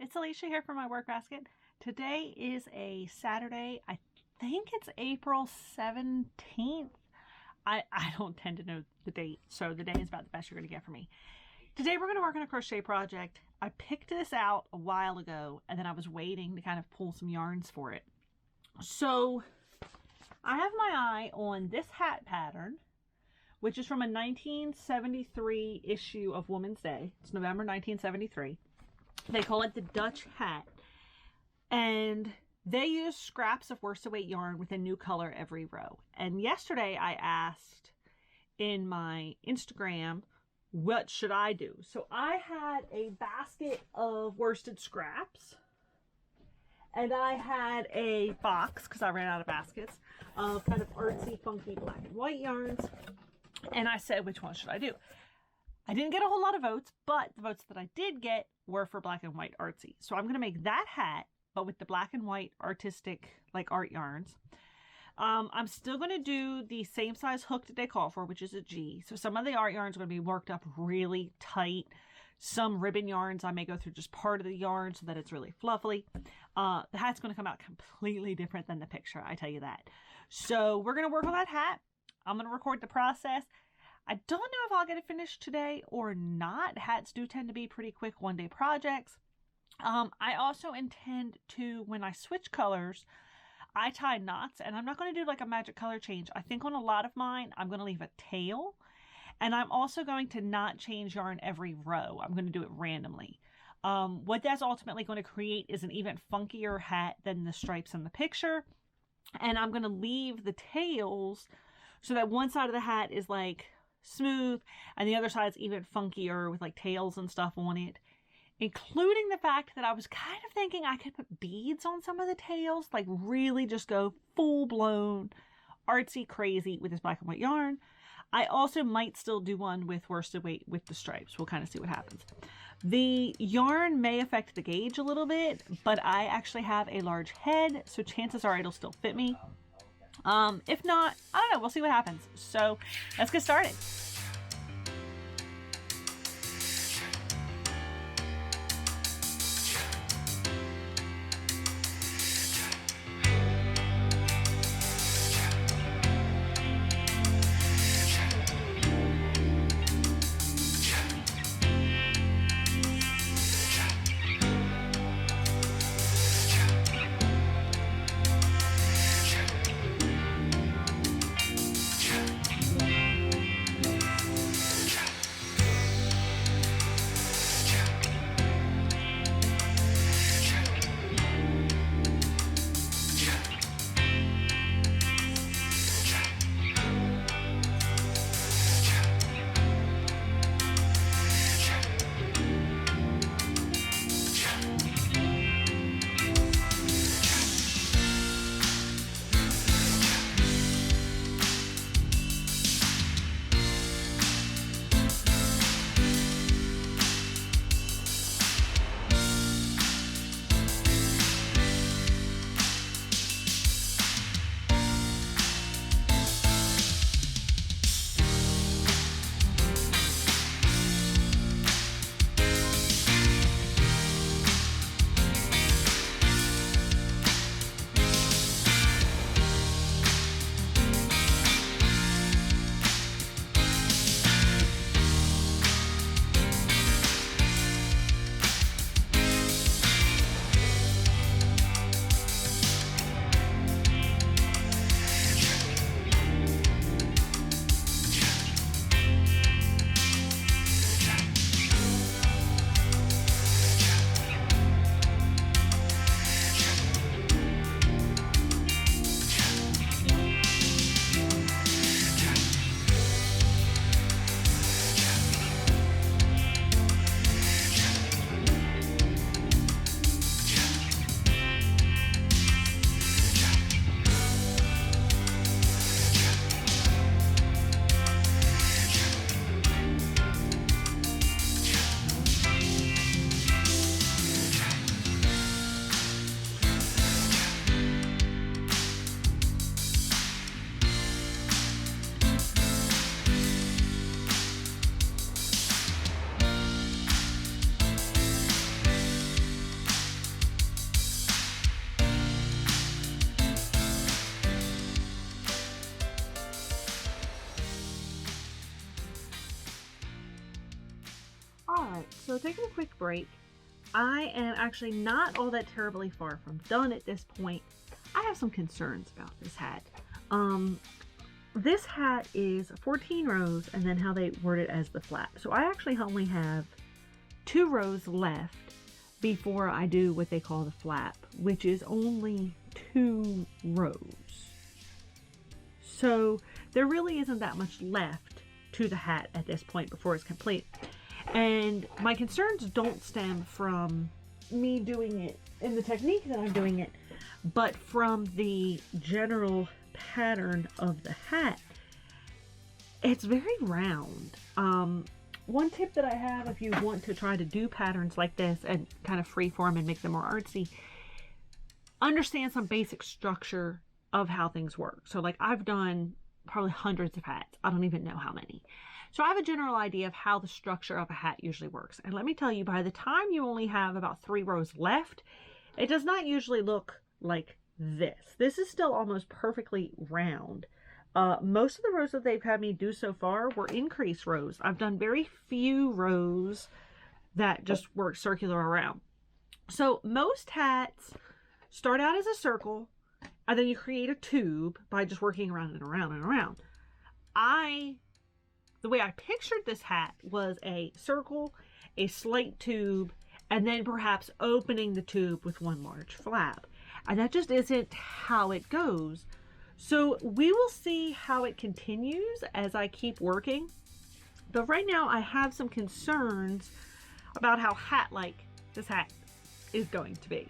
it's Alicia here from my work basket. Today is a Saturday. I think it's April 17th. I don't tend to know the date, so the day is about the best you're going to get from me. Today we're going to work on a crochet project. I picked this out a while ago, and then I was waiting to kind of pull some yarns for it. So I have my eye on this hat pattern, which is from a 1973 issue of Woman's Day. It's November 1973. They call it the Dutch hat. And they use scraps of worsted weight yarn with a new color every row. And yesterday I asked in my Instagram, what should I do? So I had a basket of worsted scraps. And I had a box, because I ran out of baskets, of kind of artsy, funky black and white yarns. And I said, which one should I do? I didn't get a whole lot of votes, but the votes that I did get were for black and white artsy. So I'm going to make that hat, but with the black and white artistic, like art yarns. I'm still going to do the same size hook that they call for, which is a G. So some of the art yarns are going to be worked up really tight. Some ribbon yarns, I may go through just part of the yarn so that it's really fluffy. The hat's going to come out completely different than the picture, I tell you that. So we're going to work on that hat. I'm going to record the process. I don't know if I'll get it finished today or not. Hats do tend to be pretty quick one-day projects. I also intend to, when I switch colors, I tie knots, and I'm not going to do like a magic color change. I think on a lot of mine, I'm going to leave a tail, and I'm also going to not change yarn every row. I'm going to do it randomly. What that's ultimately going to create is an even funkier hat than the stripes in the picture, and I'm going to leave the tails so that one side of the hat is like smooth and the other side's even funkier with like tails and stuff on it. Including the fact that I was kind of thinking I could put beads on some of the tails, like really just go full-blown artsy crazy with this black and white yarn. I also might still do one with worsted weight with the stripes. We'll kind of see what happens. The yarn may affect the gauge a little bit, but I actually have a large head, so chances are it'll still fit me. If not, I don't know, we'll see what happens. So let's get started. so taking a quick break. I am actually not all that terribly far from done at this point. I have some concerns about this hat. This hat is 14 rows and then how they word it as the flap. So I actually only have 2 rows left before I do what they call the flap, which is only 2 rows. So there really isn't that much left to the hat at this point before it's complete. And my concerns don't stem from me doing it in the technique that I'm doing it, but from the general pattern of the hat. It's very round. One tip that I have if you want to try to do patterns like this and kind of freeform and make them more artsy, understand some basic structure of how things work. So like I've done probably hundreds of hats. I don't even know how many. So I have a general idea of how the structure of a hat usually works. And let me tell you, by the time you only have about 3 rows left, it does not usually look like this. This is still almost perfectly round. Most of the rows that they've had me do so far were increase rows. I've done very few rows that just work circular around. So most hats start out as a circle, and then you create a tube by just working around and around and around. The way I pictured this hat was a circle, a slight tube, and then perhaps opening the tube with one large flap. And that just isn't how it goes. So we will see how it continues as I keep working. But right now I have some concerns about how hat-like this hat is going to be.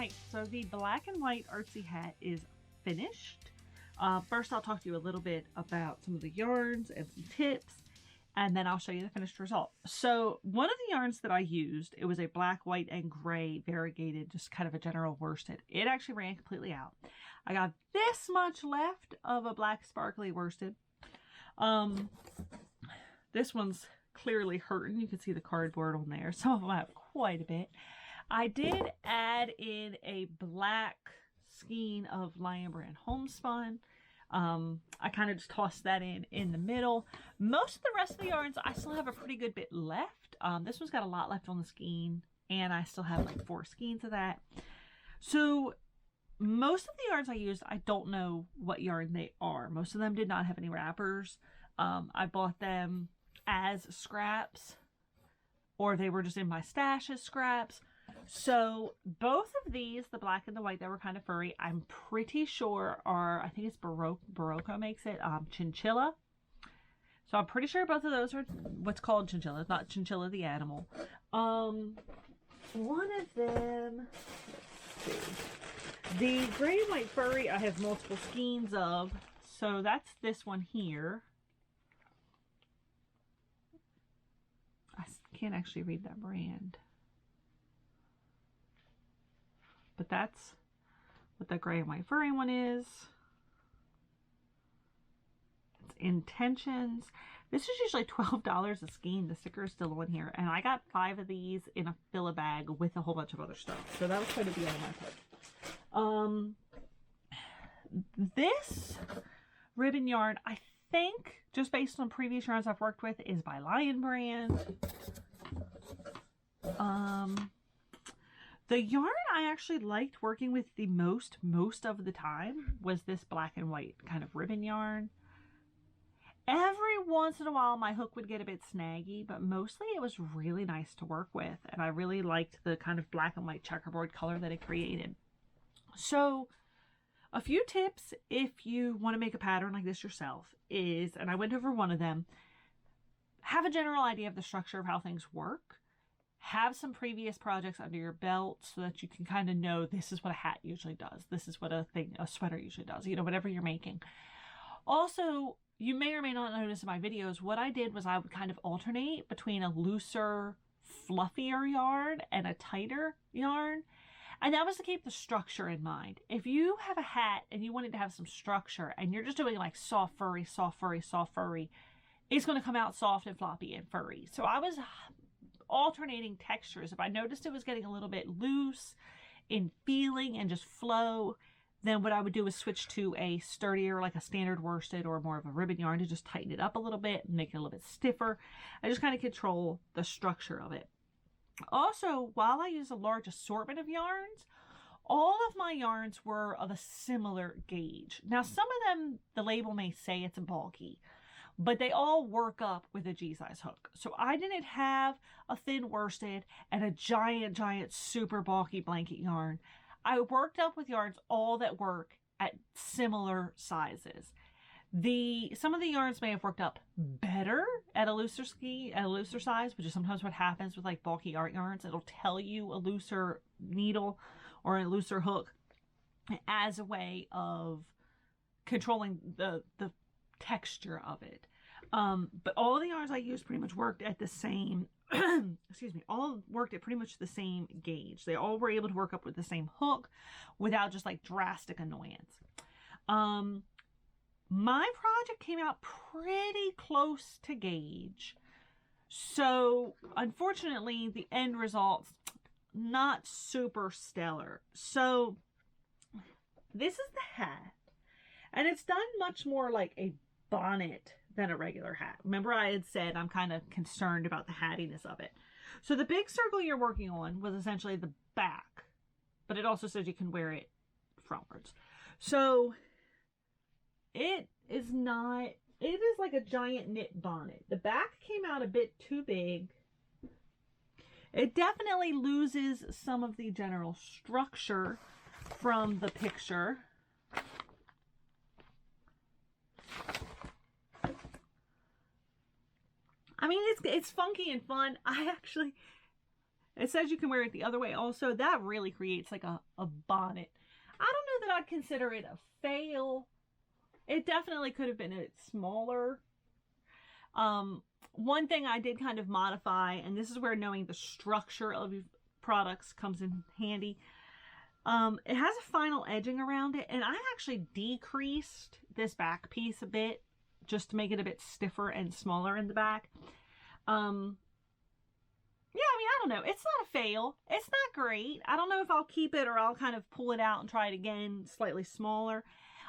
right, so the black and white artsy hat is finished. First, I'll talk to you a little bit about some of the yarns and some tips, and then I'll show you the finished result. So one of the yarns that I used, it was a black, white, and gray variegated, just kind of a general worsted. It actually ran completely out. I got this much left of a black sparkly worsted. This one's clearly hurting. You can see the cardboard on there. Some of them have quite a bit. I did add in a black skein of Lion Brand homespun. I kind of just tossed that in the middle. Most of the rest of the yarns, I still have a pretty good bit left. This one's got a lot left on the skein, and I still have like 4 skeins of that. So most of the yarns I used, I don't know what yarn they are. Most of them did not have any wrappers. I bought them as scraps, or they were just in my stash as scraps. So both of these, the black and the white that were kind of furry, I'm pretty sure are, I think it's Barocco makes it, chinchilla. So I'm pretty sure both of those are what's called chinchilla, not chinchilla the animal. One of them, let's see. The gray and white furry I have multiple skeins of, so that's this one here. I can't actually read that brand. But that's what the gray and white furry one is. It's Intentions. This is usually $12 a skein. The sticker is still on here. And I got 5 of these in a fill bag with a whole bunch of other stuff. So that was quite a deal on my part. This ribbon yarn, I think, just based on previous yarns I've worked with, is by Lion Brand. The yarn I actually liked working with the most of the time was this black and white kind of ribbon yarn. Every once in a while my hook would get a bit snaggy, but mostly it was really nice to work with, and I really liked the kind of black and white checkerboard color that it created. So a few tips if you want to make a pattern like this yourself is, and I went over one of them, have a general idea of the structure of how things work. Have some previous projects under your belt so that you can kind of know this is what a hat usually does. This is what a sweater usually does, you know, whatever you're making. Also, you may or may not notice in my videos, what I did was I would kind of alternate between a looser, fluffier yarn and a tighter yarn. And that was to keep the structure in mind. If you have a hat and you wanted to have some structure and you're just doing like soft furry, soft furry, soft furry, it's going to come out soft and floppy and furry. So I was alternating textures. If I noticed it was getting a little bit loose in feeling and just flow, then what I would do is switch to a sturdier, like a standard worsted or more of a ribbon yarn to just tighten it up a little bit and make it a little bit stiffer. I just kind of control the structure of it. Also, while I use a large assortment of yarns, all of my yarns were of a similar gauge. Now, some of them, the label may say it's bulky, but they all work up with a G-size hook. So I didn't have a thin worsted and a giant super bulky blanket yarn. I worked up with yarns all that work at similar sizes. Some of the yarns may have worked up better at a looser size, which is sometimes what happens with like bulky art yarns. It'll tell you a looser needle or a looser hook as a way of controlling the texture of it. But all the yarns I used pretty much worked at the same, excuse me, all worked at pretty much the same gauge. They all were able to work up with the same hook without just like drastic annoyance. My project came out pretty close to gauge. So unfortunately, the end result's not super stellar. So this is the hat, and it's done much more like a bonnet than a regular hat. Remember I had said I'm kind of concerned about the hattiness of it. So the big circle you're working on was essentially the back, but it also says you can wear it frontwards. So it is like a giant knit bonnet. The back came out a bit too big. It definitely loses some of the general structure from the picture. I mean, it's funky and fun. It says you can wear it the other way also. That really creates like a bonnet. I don't know that I'd consider it a fail. It definitely could have been a bit smaller. One thing I did kind of modify, and this is where knowing the structure of products comes in handy. It has a final edging around it, and I actually decreased this back piece a bit just to make it a bit stiffer and smaller in the back. Yeah, I mean, I don't know. It's not a fail. It's not great. I don't know if I'll keep it or I'll kind of pull it out and try it again, slightly smaller.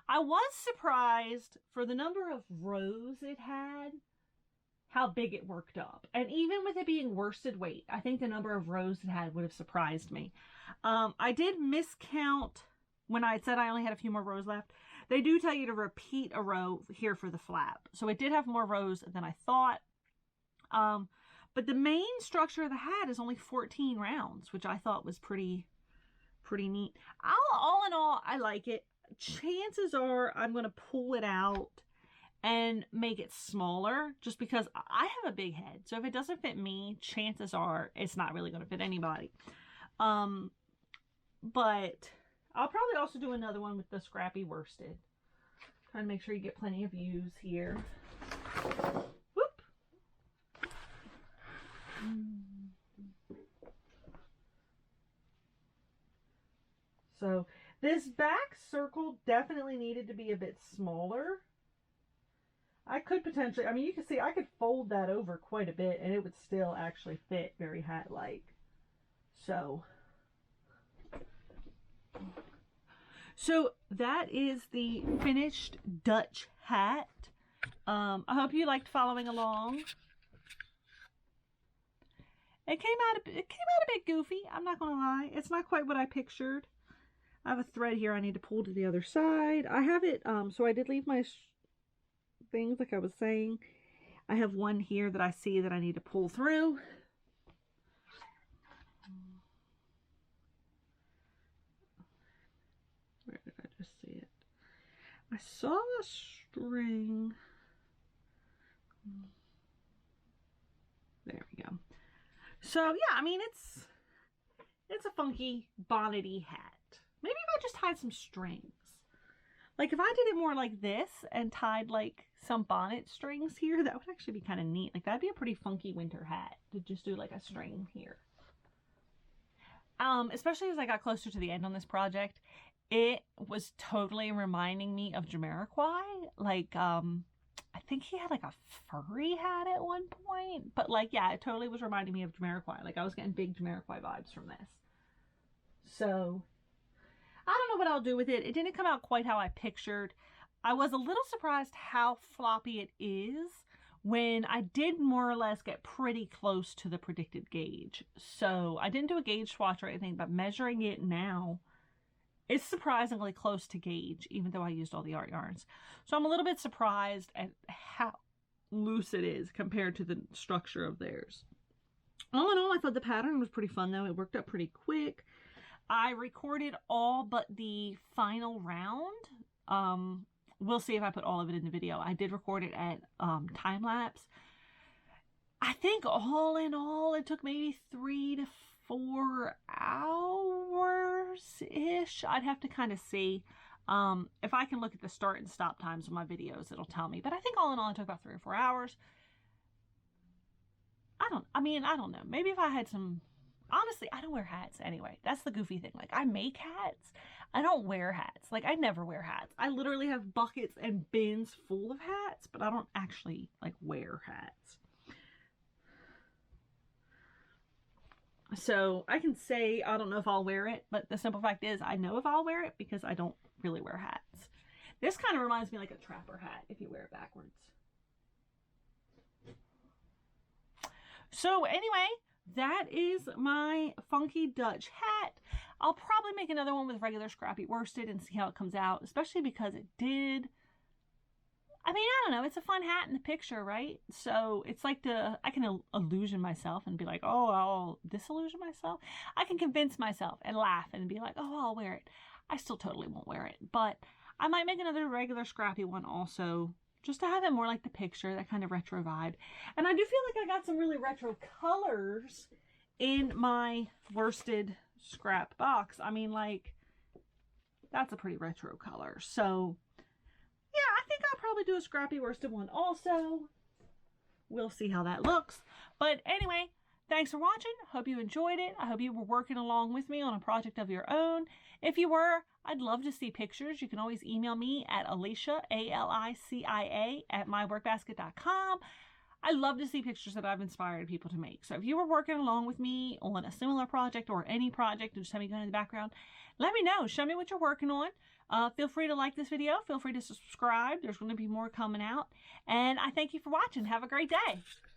I was surprised for the number of rows it had, how big it worked up. And even with it being worsted weight, I think the number of rows it had would have surprised me. I did miscount when I said I only had a few more rows left. They do tell you to repeat a row here for the flap. So it did have more rows than I thought. But the main structure of the hat is only 14 rounds, which I thought was pretty neat. All in all, I like it. Chances are I'm going to pull it out and make it smaller just because I have a big head. So if it doesn't fit me, chances are it's not really going to fit anybody. But I'll probably also do another one with the scrappy worsted. Trying to make sure you get plenty of views here. Whoop. So this back circle definitely needed to be a bit smaller. I could potentially, I mean, you can see I could fold that over quite a bit and it would still actually fit very hat-like. So that is the finished Dutch hat. I hope you liked following along. It came out a bit goofy, I'm not gonna lie. It's not quite what I pictured. I have a thread here I need to pull to the other side. I have it, so I did leave my things like I was saying. I have one here that I see that I need to pull through. Where did I just see it? I saw a string. There we go. So yeah, I mean, it's a funky bonnety hat. Maybe if I just tied some strings. Like if I did it more like this and tied like some bonnet strings here, that would actually be kind of neat. Like that'd be a pretty funky winter hat to just do like a string here. Especially as I got closer to the end on this project, it was totally reminding me of Jamiroquai. Like, I think he had like a furry hat at one point, but like, yeah, it totally was reminding me of Jamiroquai. Like I was getting big Jamiroquai vibes from this. So I don't know what I'll do with it. It didn't come out quite how I pictured. I was a little surprised how floppy it is when I did more or less get pretty close to the predicted gauge. So I didn't do a gauge swatch or anything, but measuring it now, it's surprisingly close to gauge, even though I used all the art yarns. So I'm a little bit surprised at how loose it is compared to the structure of theirs. All in all, I thought the pattern was pretty fun though. It worked up pretty quick. I recorded all but the final round. We'll see if I put all of it in the video. I did record it at time lapse. I think all in all, it took maybe 3 to 4 hours-ish. I'd have to kind of see. If I can look at the start and stop times of my videos, it'll tell me. But I think all in all, it took about 3 or 4 hours. I don't know. Maybe if I had some... Honestly, I don't wear hats anyway. That's the goofy thing. Like, I make hats. I don't wear hats. Like, I never wear hats. I literally have buckets and bins full of hats, but I don't actually, like, wear hats. So, I can say I don't know if I'll wear it, but the simple fact is I know if I'll wear it because I don't really wear hats. This kind of reminds me like a trapper hat if you wear it backwards. So, anyway... that is my funky Dutch hat. I'll probably make another one with regular scrappy worsted and see how it comes out, especially because it did... I mean, I don't know. It's a fun hat in the picture, right? So it's like I can illusion myself and be like, oh, I'll disillusion myself. I can convince myself and laugh and be like, oh, I'll wear it. I still totally won't wear it. But I might make another regular scrappy one also, just to have it more like the picture, that kind of retro vibe. And I do feel like I got some really retro colors in my worsted scrap box. I mean, like, that's a pretty retro color. So, yeah, I think I'll probably do a scrappy worsted one also. We'll see how that looks. But anyway, thanks for watching. Hope you enjoyed it. I hope you were working along with me on a project of your own. If you were, I'd love to see pictures. You can always email me at Alicia, ALICIA, at myworkbasket.com. I love to see pictures that I've inspired people to make. So if you were working along with me on a similar project or any project and just have me going in the background, let me know. Show me what you're working on. Feel free to like this video. Feel free to subscribe. There's going to be more coming out. And I thank you for watching. Have a great day.